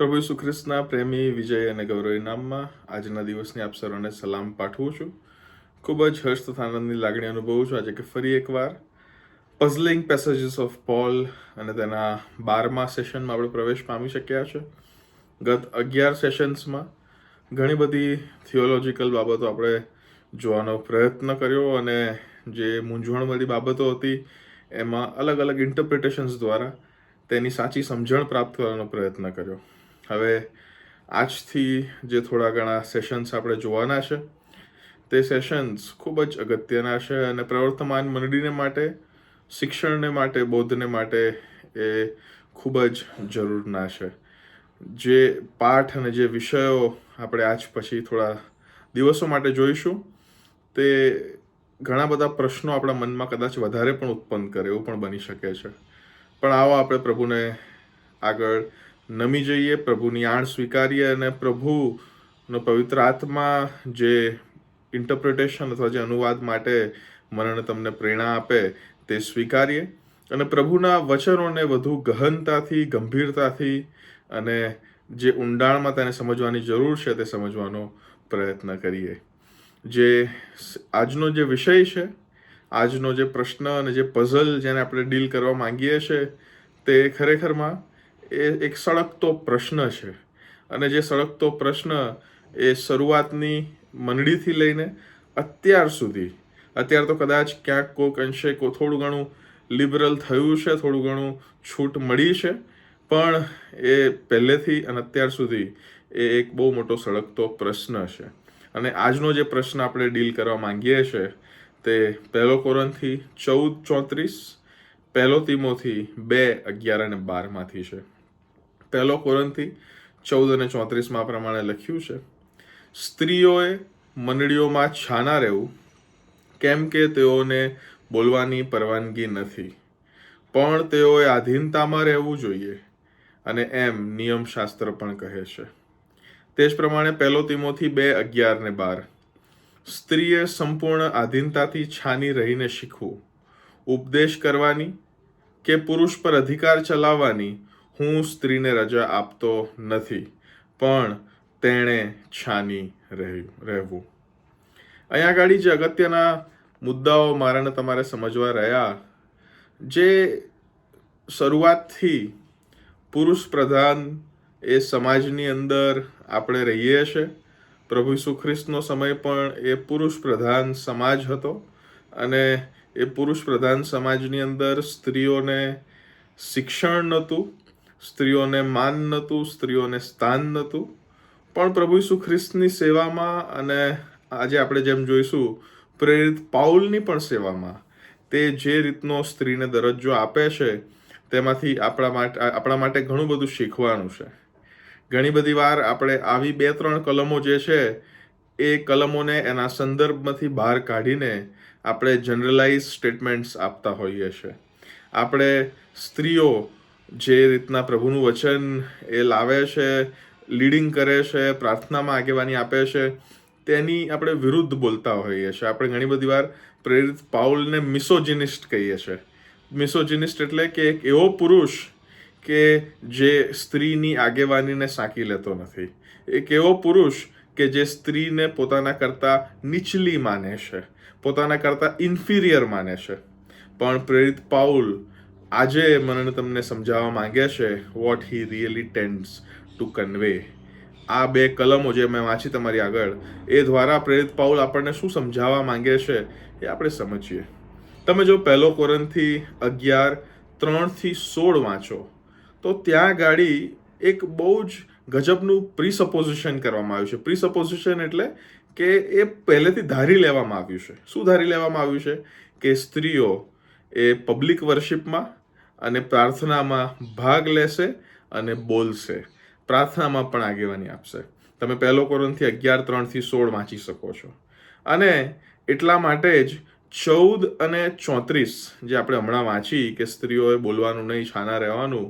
પ્રભુ ઈસુ ખ્રિસ્તના પ્રેમી વિજય અને ગૌરવી નામમાં આજના દિવસની આપ સર્વને સલામ પાઠવું છું. ખૂબ જ હર્ષ તથા આનંદની લાગણી અનુભવું છું આજે કે ફરી એકવાર પઝલિંગ પેસેજીસ ઓફ પોલ અને તેના 12મા સેશનમાં આપણે પ્રવેશ પામી શક્યા છે. ગત 11 સેશન્સમાં ઘણી બધી થિયોલોજીકલ બાબતો આપણે જોવાનો પ્રયત્ન કર્યો અને જે મૂંઝવણવાળી બાબતો હતી એમાં અલગ અલગ ઇન્ટરપ્રિટેશન્સ દ્વારા તેની સાચી સમજણ પ્રાપ્ત કરવાનો પ્રયત્ન કર્યો. હવે આજથી જે થોડા ઘણા સેશન્સ આપણે જોવાના છે તે સેશન્સ ખૂબ જ અગત્યના છે અને પ્રવર્તમાન મંડળીને માટે, શિક્ષણને માટે, બોધને માટે એ ખૂબ જ જરૂરના છે. જે પાઠ અને જે વિષયો આપણે આજ પછી થોડા દિવસો માટે જોઈશું તે ઘણા બધા પ્રશ્નો આપણા મનમાં કદાચ વધારે પણ ઉત્પન્ન કરે એવું પણ બની શકે છે. પણ આવો આપણે પ્રભુને આગળ નમી જઈએ, પ્રભુની આણ સ્વીકારીએ અને પ્રભુનો પવિત્ર આત્મા જે ઇન્ટરપ્રિટેશન અથવા જે અનુવાદ માટે મને તમને પ્રેરણા આપે તે સ્વીકારીએ અને પ્રભુના વચનોને વધુ ગહનતાથી, ગંભીરતાથી અને જે ઊંડાણમાં તેને સમજવાની જરૂર છે તે સમજવાનો પ્રયત્ન કરીએ. જે આજનો જે વિષય છે, આજનો જે પ્રશ્ન અને જે પઝલ જેને આપણે ડીલ કરવા માંગીએ છીએ તે ખરેખરમાં એ એક સળગતો પ્રશ્ન છે. અને જે સળગતો પ્રશ્ન એ શરૂઆતની મંડળીથી લઈને અત્યાર સુધી, અત્યાર તો કદાચ ક્યાંક કોઈક અંશે થોડું ઘણું લિબરલ થયું છે, થોડું ઘણું છૂટ મળી છે, પણ એ પહેલેથી અને અત્યાર સુધી એ એક બહુ મોટો સળગતો પ્રશ્ન છે. અને આજનો જે પ્રશ્ન આપણે ડીલ કરવા માંગીએ છીએ તે 1 કોરિન્થી 14:34, 1 તિમોથી 2:11 અને 12માંથી છે. 1 કોરિન્થી 14 અને 34માં પ્રમાણે લખ્યું છે, સ્ત્રીઓએ મંડળીઓમાં છાના રહેવું, કેમ કે તેઓને બોલવાની પરવાનગી નથી, પણ તેઓએ આધીનતામાં રહેવું જોઈએ અને એમ નિયમશાસ્ત્ર પણ કહે છે. તે જ પ્રમાણે 1 તિમોથી 2:11 અને 12, સ્ત્રીએ સંપૂર્ણ આધીનતાથી છાની રહીને શીખવું, ઉપદેશ કરવાની કે પુરુષ પર અધિકાર ચલાવવાની હું સ્ત્રીને રજા આપતો નથી, પણ તેણે છાની રહેવું. અહીંયા આગળ જે અગત્યના મુદ્દાઓ મારાને તમારે સમજવા રહ્યા, જે શરૂઆતથી પુરુષ પ્રધાન એ સમાજની અંદર આપણે રહીએ છીએ. પ્રભુ ઈસુ ખ્રિસ્તનો સમય પણ એ પુરુષ પ્રધાન સમાજ હતો અને એ પુરુષ પ્રધાન સમાજની અંદર સ્ત્રીઓને શિક્ષણ નહોતું, સ્ત્રીઓને માન નહોતું, સ્ત્રીઓને સ્થાન નહોતું. પણ પ્રભુ ઈસુ ખ્રિસ્તની સેવામાં અને આજે આપણે જેમ જોઈશું પ્રેરિત પાઉલની પણ સેવામાં તે જે રીતનો સ્ત્રીને દરજ્જો આપે છે તેમાંથી આપણા માટે ઘણું બધું શીખવાનું છે. ઘણી બધી વાર આપણે આવી 2-3 કલમો જે છે એ કલમોને એના સંદર્ભમાંથી બહાર કાઢીને આપણે જનરલાઇઝ સ્ટેટમેન્ટ્સ આપતા હોઈએ છીએ. આપણે સ્ત્રીઓ જે રીતના પ્રભુનું વચન એ લાવે છે, લીડિંગ કરે છે, પ્રાર્થનામાં આગેવાની આપે છે, તેની આપણે વિરુદ્ધ બોલતા હોઈએ છીએ. આપણે ઘણી બધી વાર પ્રેરિત પાઉલને મિસોજિનિસ્ટ કહીએ છીએ. મિસોજિનિસ્ટ એટલે કે એક એવો પુરુષ કે જે સ્ત્રીની આગેવાનીને સાંકી લેતો નથી, એક એવો પુરુષ કે જે સ્ત્રીને પોતાના કરતાં નીચલી માને છે, પોતાના કરતાં ઇન્ફિરિયર માને છે. પણ પ્રેરિત પાઉલ આજે મને તમને સમજાવવા માંગે છે what he really tends to convey. આ 2 કલમો જે મેં વાંચી તમારી આગળ, એ દ્વારા પ્રેરિત પાઉલ આપણને શું સમજાવવા માંગે છે એ આપણે સમજીએ. તમે જો 1 કોરિન્થી 11:3-16 વાંચો તો ત્યાં ગાડી એક બહુ જ ગજબનું પ્રીસપોઝિશન કરવામાં આવ્યું છે. પ્રીસપોઝિશન એટલે કે એ પહેલેથી ધારી લેવામાં આવ્યું છે. શું ધારી લેવામાં આવ્યું છે? કે સ્ત્રીઓ એ પબ્લિક વર્શિપમાં અને પ્રાર્થનામાં ભાગ લેશે અને બોલશે, પ્રાર્થનામાં પણ આગેવાની આપશે. તમે 1 કોરિન્થી 11:3-16 વાંચી શકો છો. અને એટલા માટે જ 14 અને 34 જે આપણે હમણાં વાંચી કે સ્ત્રીઓએ બોલવાનું નહીં, છાના રહેવાનું,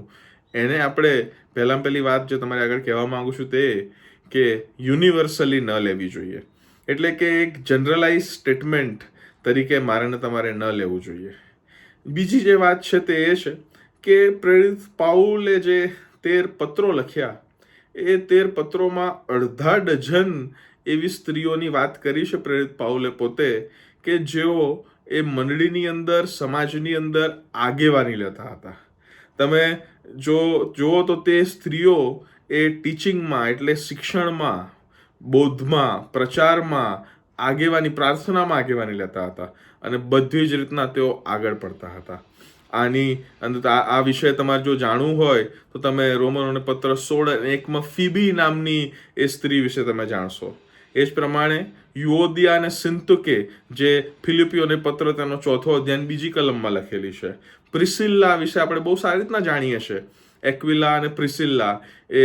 એને આપણે પહેલી વાત જે તમારી આગળ કહેવા માંગુ છું તે કે યુનિવર્સલી ન લેવી જોઈએ. એટલે કે એક જનરલાઇઝ સ્ટેટમેન્ટ તરીકે મારે ને તમારે ન લેવું જોઈએ. બીજી જે વાત છે તે એ છે કે પ્રેરિત પાઉલે જે 13 પત્રો લખ્યા એ 13 પત્રોમાં અડધા ડઝન એવી સ્ત્રીઓની વાત કરી છે પ્રેરિત પાઉલે પોતે, કે જેઓ એ મંડળીની અંદર, સમાજની અંદર આગેવાની લેતા હતા. તમે જુઓ તો તે સ્ત્રીઓ એ ટીચિંગમાં એટલે શિક્ષણમાં, બોધમાં, પ્રચારમાં આગેવાની, પ્રાર્થનામાં આગેવાની લેતા હતા અને બધી જ રીતના તેઓ આગળ પડતા હતા. આની અંદર આ વિષય તમારે જો જાણવું હોય તો તમે રોમનોને પત્ર 16:1 ફીબી નામની એ સ્ત્રી વિશે તમે જાણશો. એ જ પ્રમાણે યુઓદિયા અને સિન્તુકે, જે ફિલિપીઓને પત્ર તેનો 4 અધ્યાય 2 કલમમાં લખેલી છે. પ્રિસિલ્લા વિશે આપણે બહુ સારી રીતના જાણીએ છીએ. એક્વિલા અને પ્રિસિલ્લા એ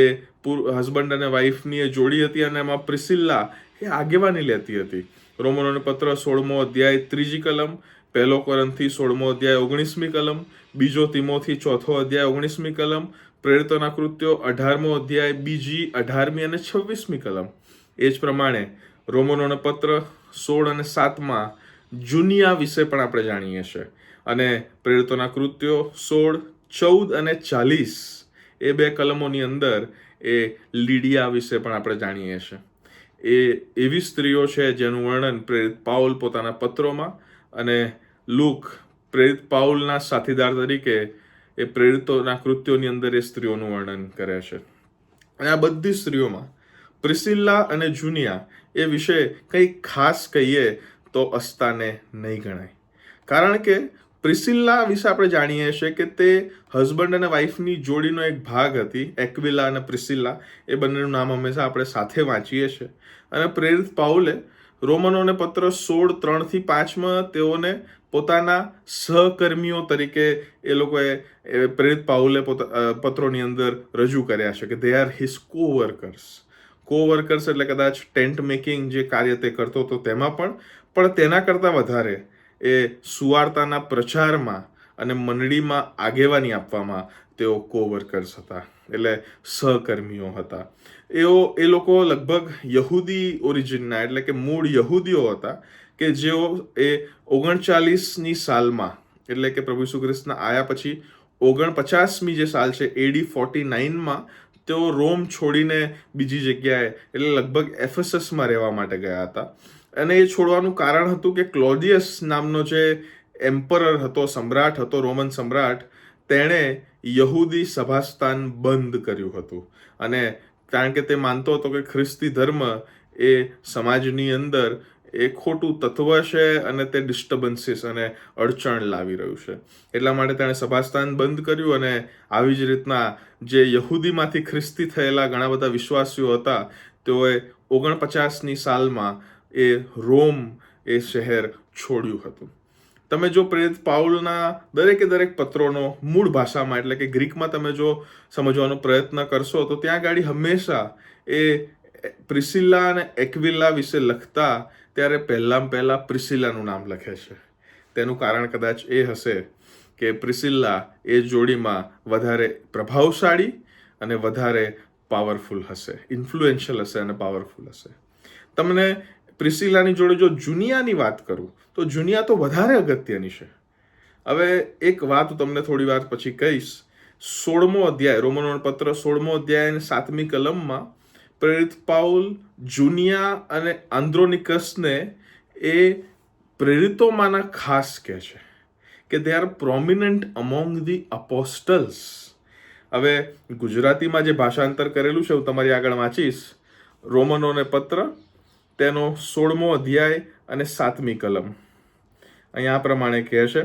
હસબન્ડ અને વાઈફની એ જોડી હતી અને એમાં પ્રિસિલ્લા એ આગેવાની લેતી હતી. રોમનોને પત્ર 16 અધ્યાય 3 કલમ, 1 કોરિન્થી 16 અધ્યાય 19મી કલમ, 2 તિમોથી 4 અધ્યાય 19મી કલમ, પ્રેરિતોના કૃત્યો 18મો અધ્યાય 2, 18મી અને 26મી કલમ. એ જ પ્રમાણે રોમનોને પત્ર 16 અને 7માં જુનિયા વિશે પણ આપણે જાણીએ છીએ. અને પ્રેરિતોના કૃત્યો 16, 14 અને 40 એ 2 કલમોની અંદર એ લીડિયા વિશે પણ આપણે જાણીએ છીએ. એ એવી સ્ત્રીઓ છે જેનું વર્ણન પ્રેરિત પાઉલ પોતાના પત્રોમાં, અને લુક પ્રેરિત પાઉલના સાથીદાર તરીકે એ પ્રેરિતોના કૃત્યોની અંદર એ સ્ત્રીઓનું વર્ણન કરે છે. અને આ બધી સ્ત્રીઓમાં પ્રિસિલ્લા અને જુનિયા એ વિશે કંઈ ખાસ કહીએ તો અસ્તાને નહીં ગણાય. કારણ કે પ્રિસિલ્લા વિશે આપણે જાણીએ છીએ કે તે હસબન્ડ અને વાઈફની જોડીનો એક ભાગ હતી. એક્વિલા અને પ્રિસિલ્લા એ બંનેનું નામ હંમેશા આપણે સાથે વાંચીએ છીએ. અને પ્રેરિત પાઉલે રોમનોને પત્ર 16:3-5માં તેઓને પોતાના સહકર્મીઓ તરીકે એ લોકોએ પ્રેરિત પાઉલે પત્રોની અંદર રજૂ કર્યા છે કે દે આર હિઝ કોવર્કર્સ એટલે કદાચ ટેન્ટ મેકિંગ જે કાર્ય તે કરતો હતો તેમાં પણ તેના કરતાં વધારે એ સુવાર્તાના પ્રચારમાં અને મંડળીમાં આગેવાની આપવામાં તેઓ કોવર્કર્સ હતા, એટલે સહકર્મીઓ હતા. એ લોકો લગભગ યહૂદી ઓરિજિનના એટલે કે મૂળ યહૂદીઓ હતા કે જેઓ એ 39મી સાલમાં એટલે કે પ્રભુ ઈસુ ખ્રિસ્તના આયા પછી 49મી જે સાલ છે AD 49માં તેઓ રોમ છોડીને બીજી જગ્યાએ એટલે લગભગ એફેસસમાં રહેવા માટે ગયા હતા. અને એ છોડવાનું કારણ હતું કે ક્લોડિયસ નામનો જે એમ્પરર હતો, સમ્રાટ હતો, રોમન સમ્રાટ, તેણે યહૂદી સભાસ્થાન બંધ કર્યું હતું. અને કારણ કે તે માનતો હતો કે ખ્રિસ્તી ધર્મ એ સમાજની અંદર એ ખોટું તત્વ છે અને તે ડિસ્ટર્બન્સીસ અને અડચણ લાવી રહ્યું છે. એટલા માટે તેણે સભાસ્થાન બંધ કર્યું. અને આવી જ રીતના જે યહૂદીમાંથી ખ્રિસ્તી થયેલા ઘણા બધા વિશ્વાસીઓ હતા તેઓએ 49મી સાલમાં એ રોમ એ શહેર છોડ્યું હતું. તમે જો પ્રેરિત પાઉલના દરેક પત્રોનો મૂળ ભાષામાં એટલે કે ગ્રીકમાં તમે જો સમજવાનો પ્રયત્ન કરશો તો ત્યાં ગાડી હંમેશા એ પ્રિસિલ્લા અને એક્વિલા વિશે લખતા ત્યારે પહેલા પ્રિસિલ્લાનું નામ લખે છે. તેનું કારણ કદાચ એ હશે કે પ્રિસિલ્લા એ જોડીમાં વધારે પ્રભાવશાળી અને વધારે પાવરફુલ હશે, ઇન્ફ્લુએન્શિયલ હશે અને પાવરફુલ હશે. તમને પ્રિસિલ્લાની જોડે જો જુનિયાની વાત કરું તો જુનિયા તો વધારે અગત્યની છે. હવે એક વાત તમને થોડી વાર પછી કહીશ. 16મો અધ્યાય રોમનોનો પત્ર 16મો અધ્યાય અને 7મી કલમમાં પ્રેરિત પાઉલ જુનિયા અને આન્દ્રોનિકસને એ પ્રેરિતોમાંના ખાસ કહે છે કે they are prominent among the apostles. હવે ગુજરાતીમાં જે ભાષાંતર કરેલું છે હું તમારી આગળ વાંચીશ. રોમનોને પત્ર તેનો 16મો અધ્યાય અને 7મી કલમ અહીંયા આ પ્રમાણે કહે છે: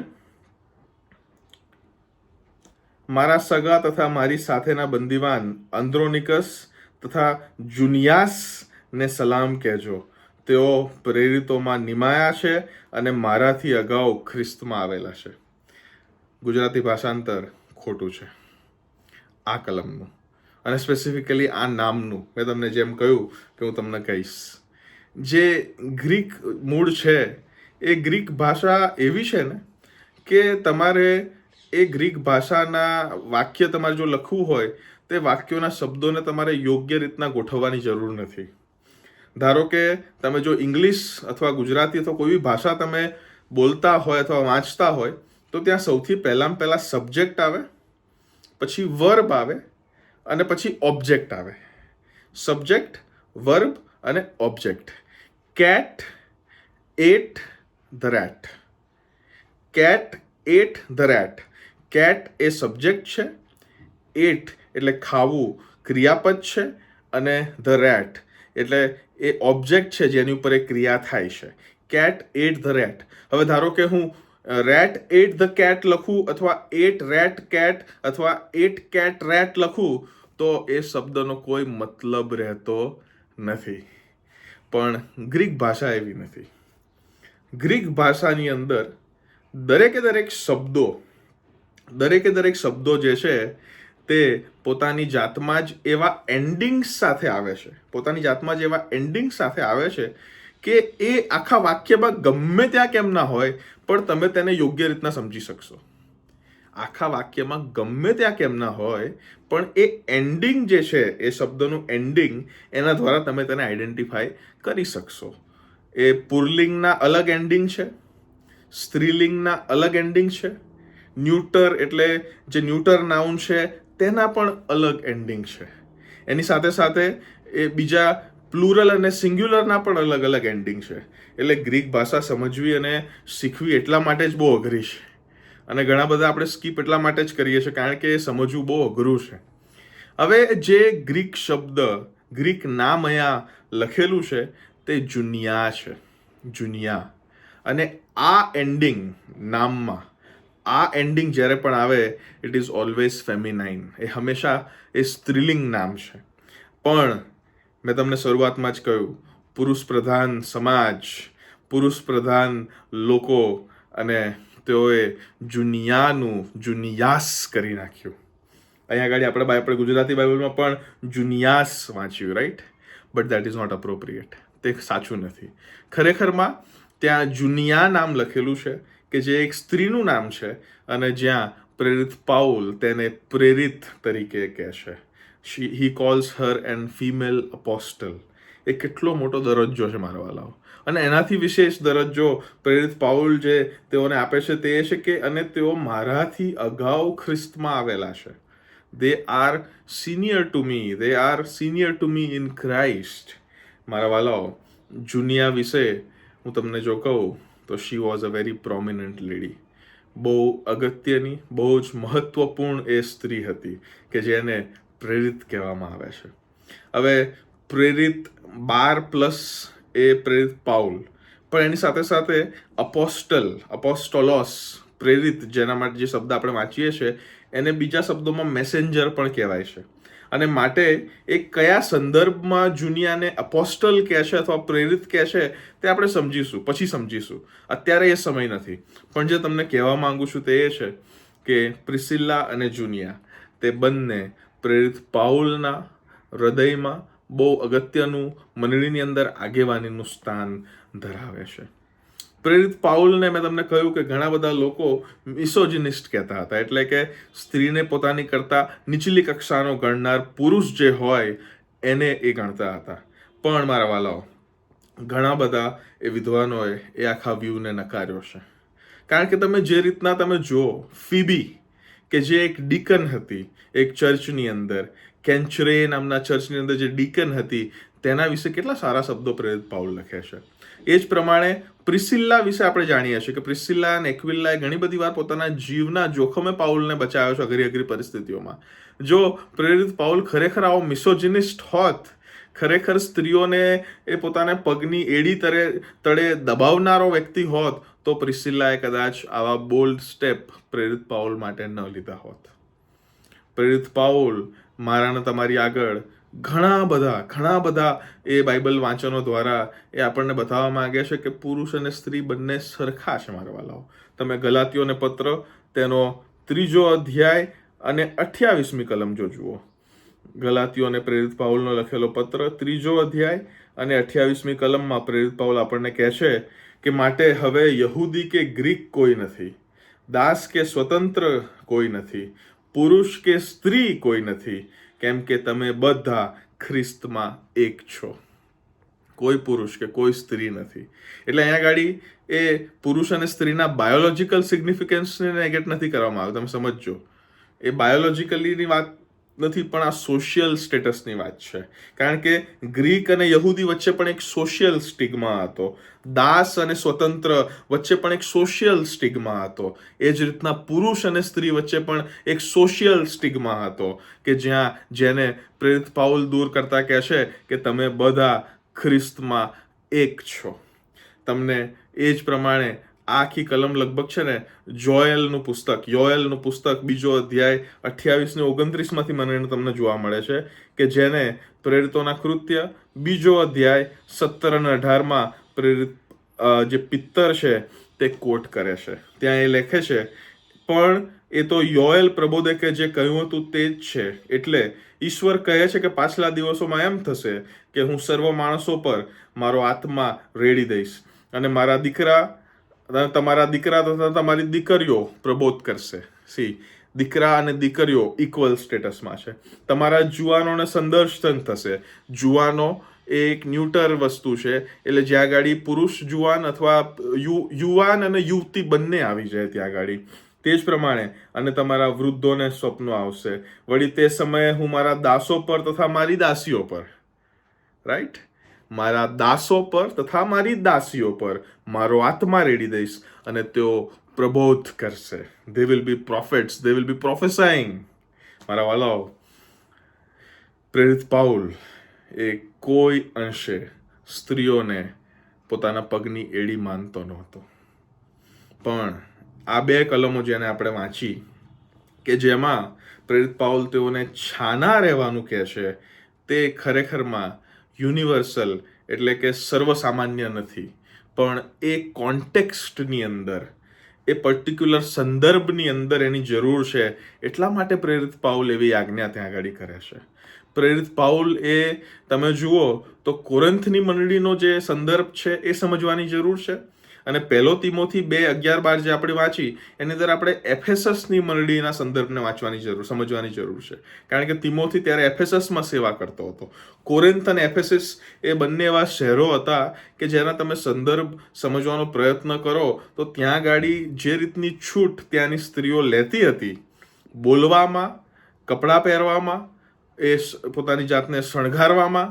મારા સગા તથા મારી સાથેના બંદીવાન આન્દ્રોનિકસ તથા જુનિયાસને સલામ કહેજો. તેઓ પ્રેરિતોમાં નિમાયા છે અને મારાથી અગાઉ ખ્રિસ્તમાં આવેલા છે. ગુજરાતી ભાષાંતર ખોટું છે આ કલમનું, અને સ્પેસિફિકલી આ નામનું. મેં તમને જેમ કહ્યું કે હું તમને કહીશ. જે ગ્રીક મૂળ છે એ ગ્રીક ભાષા એવી છે ને કે તમારે એ ગ્રીક ભાષાના વાક્ય તમારે જો લખવું હોય તે વાક્યોના શબ્દોને તમારે યોગ્ય રીતના ગોઠવવાની જરૂર નથી. ધારો કે તમે જો ઇંગ્લિશ અથવા ગુજરાતી અથવા કોઈ બી ભાષા તમે બોલતા હોય અથવા વાંચતા હોય તો ત્યાં સૌથી પહેલાં સબ્જેક્ટ આવે, પછી વર્બ આવે અને પછી ઓબ્જેક્ટ આવે. સબ્જેક્ટ, વર્બ અને object. Cat ate the rat. Cat ate the rat. Cat એ સબ્જેક્ટ છે, એટ એટલે ખાવું ક્રિયાપદ છે, અને ધ રેટ એટલે એ ઓબ્જેક્ટ છે જેની ઉપર એ ક્રિયા થાય છે. Cat ate the rat. હવે ધારો કે હું રેટ એટ ધ કેટ લખું અથવા એટ રેટ કેટ અથવા એટ કેટ રેટ લખું તો એ શબ્દનો કોઈ મતલબ રહેતો નથી. પણ ગ્રીક ભાષા એવી નથી. ગ્રીક ભાષાની અંદર દરેકે દરેક શબ્દો જે છે તે પોતાની જાતમાં જ એવા એન્ડિંગ્સ સાથે આવે છે કે એ આખા વાક્યમાં ગમે ત્યાં કેમ ના હોય પણ તમે તેને યોગ્ય રીતના સમજી શકશો. આખા વાક્યમાં ગમે ત્યાં કેમ ના હોય પણ એ એન્ડિંગ જે છે, એ શબ્દનું એન્ડિંગ, એના દ્વારા તમે તેને આઈડેન્ટિફાય કરી શકશો. એ પુલ્લિંગના અલગ એન્ડિંગ છે, સ્ત્રીલિંગના અલગ એન્ડિંગ છે, ન્યુટર એટલે જે ન્યુટર નાઉન છે તેના પણ અલગ એન્ડિંગ છે. એની સાથે સાથે એ બીજા પ્લુરલ અને સિંગ્યુલરના પણ અલગ અલગ એન્ડિંગ છે. એટલે ગ્રીક ભાષા સમજવી અને શીખવી એટલા માટે જ બહુ અઘરી છે. અને ઘણા બધા આપણે સ્કીપ એટલા માટે જ કરીએ છીએ કારણ કે એ સમજવું બહુ અઘરું છે. હવે જે ગ્રીક શબ્દ, ગ્રીક નામ અહીંયા લખેલું છે તે જુનિયા છે. જુનિયા. અને આ એન્ડિંગ નામમાં, આ એન્ડિંગ જ્યારે પણ આવે ઇટ ઇઝ ઓલવેઝ ફેમિનાઇન. એ હંમેશા એ સ્ત્રીલિંગ નામ છે. પણ મેં તમને શરૂઆતમાં જ કહ્યું, પુરુષ પ્રધાન સમાજ, પુરુષ પ્રધાન લોકો, અને તેઓએ જુનિયાસ કરી નાખ્યું. અહીંયા આગળ આપણે ગુજરાતી બાઇબલમાં પણ જુનિયાસ વાંચ્યું, right? But that is not appropriate. તે સાચું નથી. ખરેખરમાં ત્યાં જુનિયા નામ લખેલું છે કે જે એક સ્ત્રીનું નામ છે, અને જ્યાં પ્રેરિત પાઉલ તેને પ્રેરિત તરીકે કહે છે. હી કોલ્સ હર એન ફિમેલ અપોસ્ટલ. એ કેટલો મોટો દરજ્જો છે મારા વાલાઓ. અને એનાથી વિશેષ દરજ્જો પ્રેરિત પાઉલ જે તેઓને આપે છે તે એ છે કે અને તેઓ મારાથી અગાઉ ખ્રિસ્તમાં આવેલા છે. they are senior to me in Christ. મારા વાલાઓ, જુનિયા વિશે હું તમને જો કહું તો she was a very prominent lady. બહુ અગત્યની, બહુ જ મહત્વપૂર્ણ એ સ્ત્રી હતી કે જેને પ્રેરિત કહેવામાં આવે છે. હવે પ્રેરિત 12+ એ પ્રેરિત પાઉલ, પણ એની સાથે સાથે અપોસ્ટોલોસ, પ્રેરિત, જેના માટે જે શબ્દ આપણે વાંચીએ છીએ એને બીજા શબ્દોમાં મેસેન્જર પણ કહેવાય છે. અને માટે એ કયા સંદર્ભમાં જુનિયાને અપોસ્ટલ કહે છે અથવા પ્રેરિત કહે છે તે આપણે પછી સમજીશું. અત્યારે એ સમય નથી. પણ જે તમને કહેવા માંગુ છું તે એ છે કે પ્રિસિલ્લા અને જુનિયા તે બંને પ્રેરિત પાઉલના હૃદયમાં બહુ અગત્યનું, મંડળીની અંદર આગેવાનીનું સ્થાન ધરાવે છે. પ્રેરિત પાઉલને મેં તમને કહ્યું કે ઘણા બધા લોકો મિસોજિનિસ્ટ કહેતા હતા, એટલે કે સ્ત્રીને પોતાની કરતા નીચલી કક્ષાનો ગણનાર પુરુષ જે હોય એને એ ગણતા હતા. પણ મારા વાલાઓ, ઘણા બધા એ વિદ્વાનોએ એ આખા વ્યૂને નકાર્યો છે. કારણ કે તમે જે રીતના તમે જુઓ, ફીબી કે જે એક ડીકન હતી એક ચર્ચની અંદર, કેન્ચરે નામના ચર્ચની અંદર જે ડીકન હતી, તેના વિશે કેટલા સારા શબ્દો પ્રેરિત પાઉલ લખે છે. એ જ પ્રમાણે પ્રિસિલ્લા વિશે આપણે જાણીએ છીએ કે પ્રિસિલ્લા અને એક્વિલાએ ઘણી બધી વાર પોતાના જીવના જોખમે પાઉલને બચાવ્યો છે અઘરી પરિસ્થિતિઓમાં. જો પ્રેરિત પાઉલ ખરેખર આવો મિસોજિનિસ્ટ હોત, ખરેખર સ્ત્રીઓને એ પોતાના પગની એડી તળે દબાવનારો વ્યક્તિ હોત, તો પ્રિસિલ્લાએ કદાચ આવા બોલ્ડ સ્ટેપ પ્રેરિત પાઉલ માટે ન લીધા હોત. પ્રેરિત પાઉલ મારા અને તમારી આગળ ઘણા બધા એ બાઇબલ વાંચનો દ્વારા એ આપણને બતાવવા માંગે છે કે પુરુષ અને સ્ત્રી બંને સરખા છે મારા વાલાઓ. તમે ગલાતીઓને પત્ર તેનો 3 અધ્યાય અને 28મી કલમ જો જુઓ. ગલાતીઓને પ્રેરિત પાઉલનો લખેલો પત્ર 3 અધ્યાય અને 28મી કલમમાં પ્રેરિત પાઉલ આપણને કહે છે કે માટે હવે યહૂદી કે ગ્રીક કોઈ નથી, દાસ કે સ્વતંત્ર કોઈ નથી, પુરુષ કે સ્ત્રી કોઈ નથી, કેમ કે તમે બધા ખ્રિસ્તમાં એક છો. કોઈ પુરુષ કે કોઈ સ્ત્રી નથી. એટલે અહીંયા ગાડી એ પુરુષ અને સ્ત્રીના બાયોલોજિકલ સિગ્નિફિકન્સને નેગેટ નથી કરવામાં આવે. તમે સમજજો, એ બાયોલોજિકલીની વાત નથી, પણ આ સોશિયલ સ્ટેટસની વાત છે. કારણ કે ગ્રીક અને યહૂદી વચ્ચે પણ એક સોશિયલ સ્ટિગ્મા હતો, દાસ અને સ્વતંત્ર વચ્ચે પણ એક સોશિયલ સ્ટિગ્મા હતો. એ જ રીતના પુરુષ અને સ્ત્રી વચ્ચે પણ એક સોશિયલ સ્ટિગ્મા હતો, કે જેને પ્રેરિત પાઉલ દૂર કરતા કહે છે કે તમે બધા ખ્રિસ્તમાં એક છો. તમને એ જ પ્રમાણે આખી કલમ લગભગ છે ને યોએલનું પુસ્તક 2 અધ્યાય 28 ને 29 મને તમને જોવા મળે છે, કે જેને પ્રેરિતોના કૃત્ય 2 અધ્યાય 17 અને 18 પ્રેરિત જે પિત્તર છે તે કોટ કરે છે. ત્યાં એ લખે છે, પણ એ તો યોએલ પ્રબોધકે જે કહ્યું હતું તે જ છે. એટલે ઈશ્વર કહે છે કે પાછલા દિવસોમાં એમ થશે કે હું સર્વ માણસો પર મારો આત્મા રેડી દઈશ, અને તમારા દીકરા તથા તમારી દીકરીઓ પ્રબોધ કરશે. દીકરા અને દીકરીઓ ઇક્વલ સ્ટેટસમાં છે. તમારા જુવાનોને સંદર્શન થશે. જુવાનો એ એક ન્યુટર વસ્તુ છે, એટલે જ્યાં ગાડી પુરુષ જુવાન અથવા યુવાન અને યુવતી બંને આવી જાય ત્યાં ગાડી. તે જ પ્રમાણે અને તમારા વૃદ્ધોને સ્વપ્નો આવશે. વળી તે સમયે હું મારા દાસો પર તથા મારી દાસીઓ પર, રાઈટ, મારા દાસો પર તથા મારી દાસીઓ પર મારો આત્મા રેડી દઈશ, અને તેઓ પ્રબોધ કરશે. They will be prophets, they will be prophesying. મારા વાલાઓ, પ્રેરિત પાઉલ એ કોઈ અંશે સ્ત્રીઓને પોતાના પગની એડી માનતો નહોતો. પણ આ 2 કલમો જેને આપણે વાંચી, કે જેમાં પ્રેરિત પાઉલ તેઓને છાના રહેવાનું કહે છે, તે ખરેખરમાં યુનિવર્સલ એટલે કે સર્વસામાન્ય નથી, પણ એ કોન્ટેક્સ્ટની અંદર, એ પર્ટિક્યુલર સંદર્ભની અંદર એની જરૂર છે. એટલા માટે પ્રેરિત પાઉલ એવી આજ્ઞા ત્યાં આગળ કરે છે. પ્રેરિત પાઉલ એ તમે જુઓ તો કોરિન્થની મંડળીનો જે સંદર્ભ છે એ સમજવાની જરૂર છે. અને 1 તિમોથી 2:11-12 જે આપણે વાંચી, એની અંદર આપણે એફેસસની મંડળીના સંદર્ભને સમજવાની જરૂર છે. કારણ કે તિમોથી ત્યારે એફેસસમાં સેવા કરતો હતો. કોરિન્થ અને એફેસસ એ બંને એવા શહેરો હતા કે જેના તમે સંદર્ભ સમજવાનો પ્રયત્ન કરો તો ત્યાં ગાડી જે રીતની છૂટ ત્યાંની સ્ત્રીઓ લેતી હતી, બોલવામાં, કપડાં પહેરવામાં, એ પોતાની જાતને શણગારવામાં,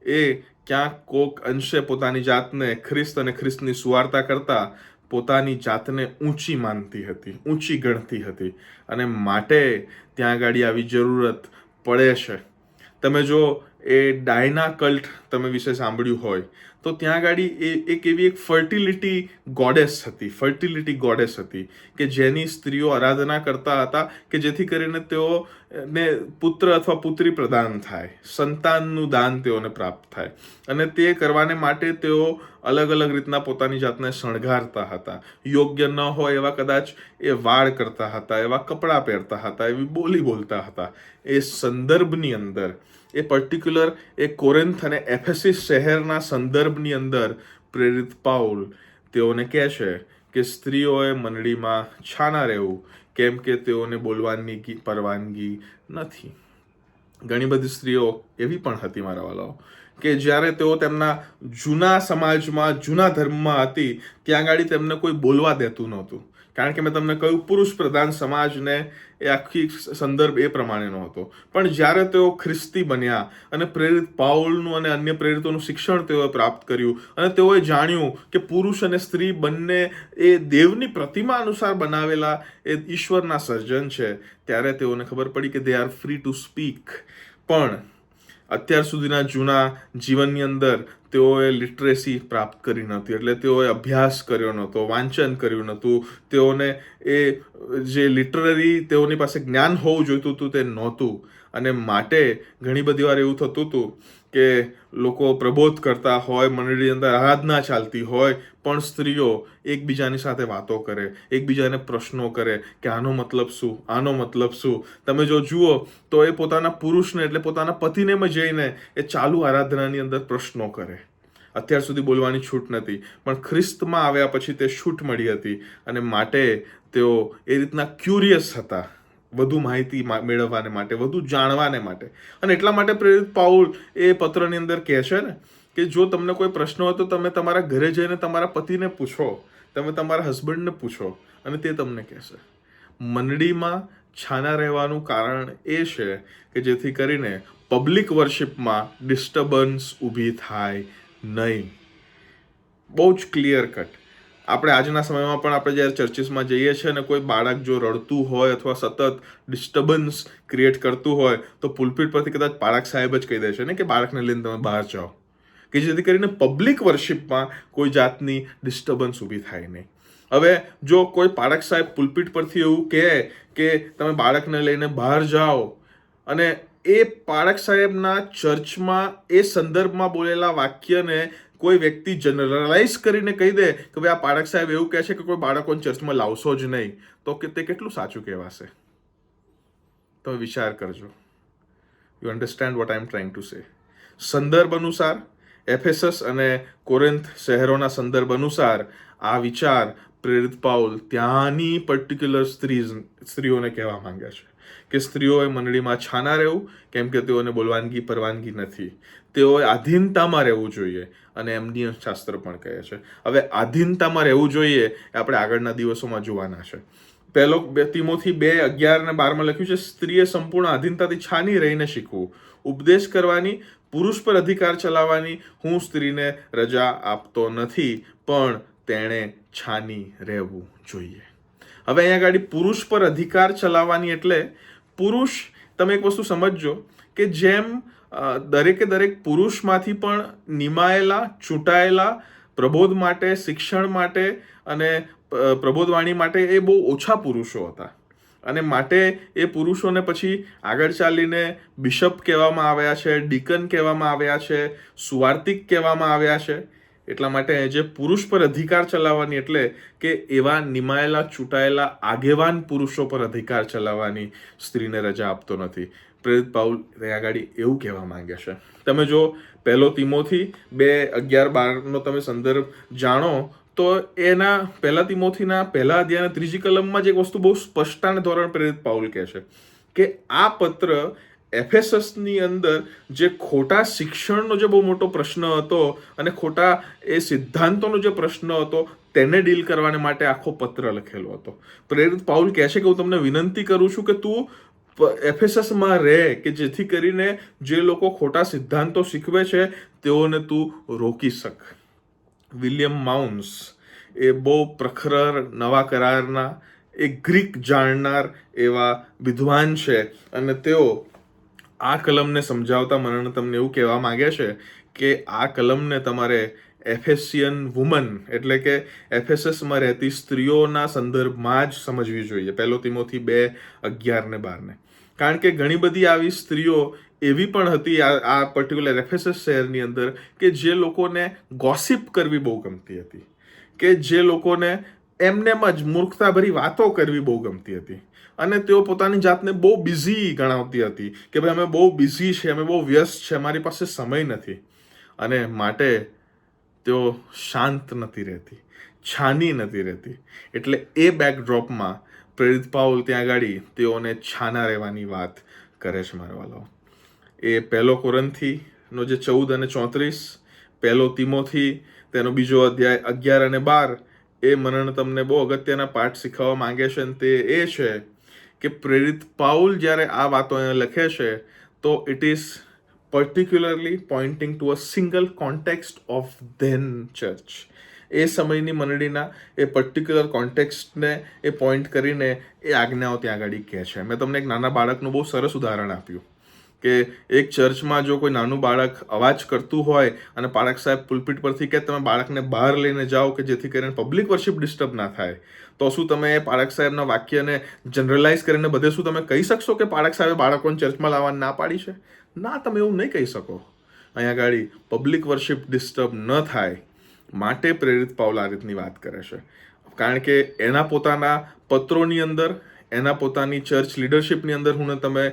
એ ક્યાંક કોક અંશે પોતાની જાતને ખ્રિસ્ત અને ખ્રિસ્તની સુવાર્તા કરતા પોતાની જાતને ઊંચી માનતી હતી, ઊંચી ગણતી હતી, અને માટે ત્યાં ગાડી આવી જરૂરત પડે છે. તમે જો એ ડાયના કલ્ટ તમે વિશે સાંભળ્યું હોય તો ત્યાં ગાડી એક ફર્ટિલિટી ગોડેસ હતી, કે જેની સ્ત્રીઓ આરાધના કરતા હતા, કે જેથી કરીને તેઓને પુત્ર અથવા પુત્રી પ્રદાન થાય, સંતાનનું દાન તેઓને પ્રાપ્ત થાય. અને તે કરવાને માટે તેઓ અલગ અલગ રીતના પોતાની જાતને શણગારતા હતા. યોગ્ય ન હોય એવા કદાચ એ વાળ કરતા હતા, એવા કપડાં પહેરતા હતા, એવી બોલી બોલતા હતા. એ સંદર્ભની અંદર, એ પર્ટિક્યુલર એ કોરિન્થ અને એફેસિસ શહેરના સંદર્ભની અંદર પ્રેરિત પાઉલ તેઓને કહે છે કે સ્ત્રીઓએ મંડળીમાં છાના રહેવું, કેમ કે તેઓને બોલવાની પરવાનગી નથી. ઘણી બધી સ્ત્રીઓ એવી પણ હતી મારા વાલાઓ, કે જ્યારે તેઓ તેમના જૂના સમાજમાં, જૂના ધર્મમાં હતી, ત્યાં ગાડી તેમને કોઈ બોલવા દેતું નહોતું. કારણ કે મેં તમને કહ્યું, પુરુષ પ્રધાન સમાજને એ આખી સંદર્ભ એ પ્રમાણેનો હતો. પણ જ્યારે તેઓ ખ્રિસ્તી બન્યા અને પ્રેરિત પાઉલનું અને અન્ય પ્રેરિતોનું શિક્ષણ તેઓએ પ્રાપ્ત કર્યું, અને તેઓએ જાણ્યું કે પુરુષ અને સ્ત્રી બંને એ દેવની પ્રતિમા અનુસાર બનાવેલા એ ઈશ્વરના સર્જન છે, ત્યારે તેઓને ખબર પડી કે they R free to speak. પણ અત્યાર સુધીના જૂના જીવનની અંદર તેઓએ લિટરેસી પ્રાપ્ત કરી નહોતી, એટલે તેઓએ અભ્યાસ કર્યો નહોતો, વાંચન કર્યું નહોતું, તેઓને એ જે લિટરરી તેઓની પાસે જ્ઞાન હોવું જોઈતું હતું તે નહોતું. અને માટે ઘણી બધી વાર એવું થતું હતું કે લોકો પ્રબોધ કરતા હોય, મંડળીની અંદર આરાધના ચાલતી હોય, પણ સ્ત્રીઓ એકબીજાની સાથે વાતો કરે, એકબીજાને પ્રશ્નો કરે કે આનો મતલબ શું, આનો મતલબ શું. તમે જો જુઓ તો એ પોતાના પુરુષને એટલે પોતાના પતિને જઈને એ ચાલુ આરાધનાની અંદર પ્રશ્નો કરે. અત્યાર સુધી બોલવાની છૂટ નથી, પણ ખ્રિસ્તમાં આવ્યા પછી તે છૂટ મળી હતી, અને માટે તેઓ એ રીતના ક્યુરિયસ હતા, વધુ માહિતી મેળવવાને માટે, વધુ જાણવાને માટે. અને એટલા માટે પ્રેરિત પાઉલ એ પત્રની અંદર કહે છે ને કે જો તમને કોઈ પ્રશ્ન હોય તો તમે તમારા ઘરે જઈને તમારા પતિને પૂછો, તમે તમારા હસબન્ડને પૂછો, અને તે તમને કહેશે. મંડળીમાં છાના રહેવાનું કારણ એ છે કે જેથી કરીને પબ્લિક વર્શિપમાં ડિસ્ટર્બન્સ ઊભી થાય નહીં. બહુ જ ક્લિયર કટ. આપણે આજના સમયમાં પણ આપણે જ્યારે ચર્ચિસમાં જઈએ છીએ અને કોઈ બાળક જો રડતું હોય અથવા સતત ડિસ્ટર્બન્સ ક્રિએટ કરતું હોય તો પુલપિટ પરથી કદાચ પાળક સાહેબ જ કહી દે છે ને કે બાળકને લઈને તમે બહાર જાઓ, કે જેથી કરીને પબ્લિક વર્શિપમાં કોઈ જાતની ડિસ્ટર્બન્સ ઊભી થાય નહીં. હવે જો કોઈ પાળક સાહેબ પુલપિટ પરથી એવું કહે કે તમે બાળકને લઈને બહાર જાઓ અને એ પાળક સાહેબના ચર્ચમાં એ સંદર્ભમાં બોલેલા વાક્યને કોઈ વ્યક્તિ જનરલાઇઝ કરીને કહી દે કે ભાઈ આ પાળક સાહેબ એવું કહે છે કે કોઈ બાળકોને ચર્ચમાં લાવશો જ નહીં, તો કે તે કેટલું સાચું કહેવાશે? તમે વિચાર કરજો. You understand what I M trying to say. સંદર્ભ અનુસાર, એફેસસ અને કોરિન્થ શહેરોના સંદર્ભ અનુસાર આ વિચાર પ્રેરિત પાઉલ ત્યાંની પર્ટિક્યુલર સ્ત્રીઓને કહેવા માંગે છે કે સ્ત્રીઓએ મંડળીમાં છાના રહેવું, કેમ કે તેઓને બોલવાની પરવાનગી નથી. તેઓએ આધીનતામાં રહેવું જોઈએ અને એમ નિયમશાસ્ત્ર પણ કહે છે. હવે આધીનતામાં રહેવું જોઈએ એ આપણે આગળના દિવસોમાં જોવાના છે. પહેલો તિમોથી 2:11-12 લખ્યું છે, સ્ત્રીએ સંપૂર્ણ આધીનતાથી છાની રહીને શીખવું, ઉપદેશ કરવાની, પુરુષ પર અધિકાર ચલાવવાની હું સ્ત્રીને રજા આપતો નથી, પણ તેણે છાની રહેવું જોઈએ. હવે અહીંયા ગાડી પુરુષ પર અધિકાર ચલાવવાની એટલે પુરુષ, તમે એક વસ્તુ સમજજો કે જેમ દરેક પુરુષમાંથી પણ નિમાયેલા, ચૂંટાયેલા પ્રબોધ માટે, શિક્ષણ માટે અને પ્રબોધવાણી માટે એ બહુ ઓછા પુરુષો હતા અને માટે એ પુરુષોને પછી આગળ ચાલીને બિશપ કહેવામાં આવ્યા છે, ડીકન કહેવામાં આવ્યા છે, સુવાર્તિક કહેવામાં આવ્યા છે. એટલા માટે જે પુરુષ પર અધિકાર ચલાવવાની એટલે કે એવા નિમાયેલા, ચૂંટાયેલા આગેવાન પુરુષો પર અધિકાર ચલાવવાની સ્ત્રીને રજા આપતો નથી. પ્રેરિત પાઉલ ત્યાં આગળ એવું કહેવા માંગે છે. તમે જો પહેલો તિમોથી 2:11-12 તમે સંદર્ભ જાણો તો એના પહેલા તિમોથીના પહેલા અધ્યાયના 3જી કલમમાં જ એક વસ્તુ બહુ સ્પષ્ટતાને ધોરણ પ્રેરિત પાઉલ કહે છે કે આ પત્ર એફેસસની અંદર જે ખોટા શિક્ષણનો જે બહુ મોટો પ્રશ્ન હતો અને ખોટા એ સિદ્ધાંતોનો જે પ્રશ્ન હતો તેને ડીલ કરવાને માટે આખો પત્ર લખેલો હતો. પ્રેરિત પાઉલ કહે છે કે હું તમને વિનંતી કરું છું કે તું એફેસસમાં રહે, કે જેથી કરીને જે લોકો ખોટા સિદ્ધાંતો શીખવે છે તેઓને તું રોકી શક. વિલિયમ માઉન્સ એ બહુ પ્રખર નવા કરારના એક ગ્રીક જાણનાર એવા વિદ્વાન છે અને તેઓ આ કલમને સમજાવતા મને તમને એવું કહેવા માંગે છે કે આ કલમને તમારે એફેસિયન વુમન એટલે કે એફેસસમાં રહેતી સ્ત્રીઓના સંદર્ભમાં જ સમજવી જોઈએ, પહેલો તિમોથી 2:11-12. કારણ કે ઘણી બધી આવી સ્ત્રીઓ એવી પણ હતી આ પર્ટિક્યુલર એફેસસ શહેરની અંદર કે જે લોકોને ગોસિપ કરવી બહુ ગમતી હતી, કે જે લોકોને એમનેમ જ મૂર્ખતાભરી વાતો કરવી બહુ ગમતી હતી અને તેઓ પોતાની જાતને બહુ બિઝી ગણાવતી હતી કે ભાઈ અમે બહુ બિઝી છે, અમે બહુ વ્યસ્ત છે, અમારી પાસે સમય નથી. અને માટે તેઓ શાંત નથી રહેતી, છાની નથી રહેતી. એટલે એ બેકડ્રોપમાં પ્રેરિત પાઉલ ત્યાં આગળ તેઓને છાના રહેવાની વાત કરે છે. મારા વાલાઓ, એ પહેલો કોરિન્થીનો જે 14 અને 34, પહેલો તિમોથી તેનો 2 અધ્યાય 11 અને 12 એ મને તમને બહુ અગત્યના પાઠ શીખવવા માંગે છે અને તે એ છે કે પ્રેરિત પાઉલ જ્યારે આ વાતો અહીંયા લખે છે તો it is particularly pointing to a single context of then church. એ સમયની મંડળીના એ પર્ટિક્યુલર કોન્ટેક્સ્ટને એ પોઈન્ટ કરીને એ આજ્ઞાઓ ત્યાં આગળ કહે છે. મેં તમને એક નાના બાળકનું બહુ સરસ ઉદાહરણ આપ્યું કે એક ચર્ચમાં જો કોઈ નાનું બાળક અવાજ કરતું હોય અને પાળક સાહેબ પુલપિટ પરથી કે તમે બાળકને બહાર લઈને જાઓ કે જેથી કરીને પબ્લિક વર્શિપ ડિસ્ટર્બ ના થાય, તો શું તમે એ પાળક સાહેબના વાક્યને જનરલાઇઝ કરીને બધે શું તમે કહી શકશો કે પાળક સાહેબે બાળકોને ચર્ચમાં લાવવાની ના પાડી છે? ના, તમે એવું નહીં કહી શકો. અહીંયા આગળ પબ્લિક વર્શિપ ડિસ્ટર્બ ન થાય માટે પ્રેરિત પાઉલ આ રીતની વાત કરે છે. કારણ કે એના પોતાના પત્રોની અંદર, એના પોતાની ચર્ચ લીડરશિપની અંદર તમે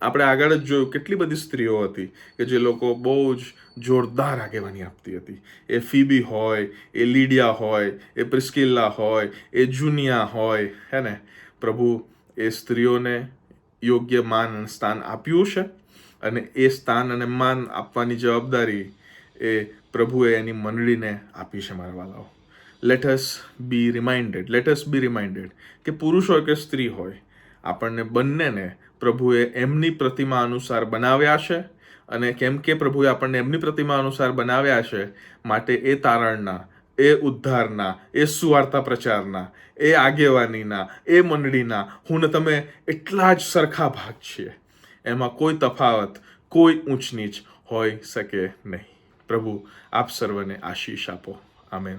આપણે આગળ જ જોયું કેટલી બધી સ્ત્રીઓ હતી કે જે લોકો બહુ જ જોરદાર આગેવાની આપતી હતી. એ ફીબી હોય, એ લીડિયા હોય, એ પ્રિસ્કિલ્લા હોય, એ જુનિયા હોય, હે ને. પ્રભુ એ સ્ત્રીઓને યોગ્ય માન અને સ્થાન આપ્યું છે અને એ સ્થાન અને માન આપવાની જવાબદારી એ પ્રભુએ એની મંડળીને આપી છે. મારા વાલાઓ, લેટ અસ બી રિમાઇન્ડેડ કે પુરુષ હોય કે સ્ત્રી હોય, આપણને બંનેને પ્રભુએ એમની પ્રતિમા અનુસાર બનાવ્યા છે, અને કેમ કે પ્રભુએ આપણને એમની પ્રતિમા અનુસાર બનાવ્યા છે, માટે એ તારણના, એ ઉદ્ધારના, એ સુવાર્તા પ્રચારના, એ આગેવાનીના, એ મંડળીના હું ને તમે એટલા જ સરખા ભાગ છીએ. એમાં કોઈ તફાવત, કોઈ ઊંચ નીચ હોઈ શકે નહીં. પ્રભુ આપ સર્વને આશીષ આપો. આમેન.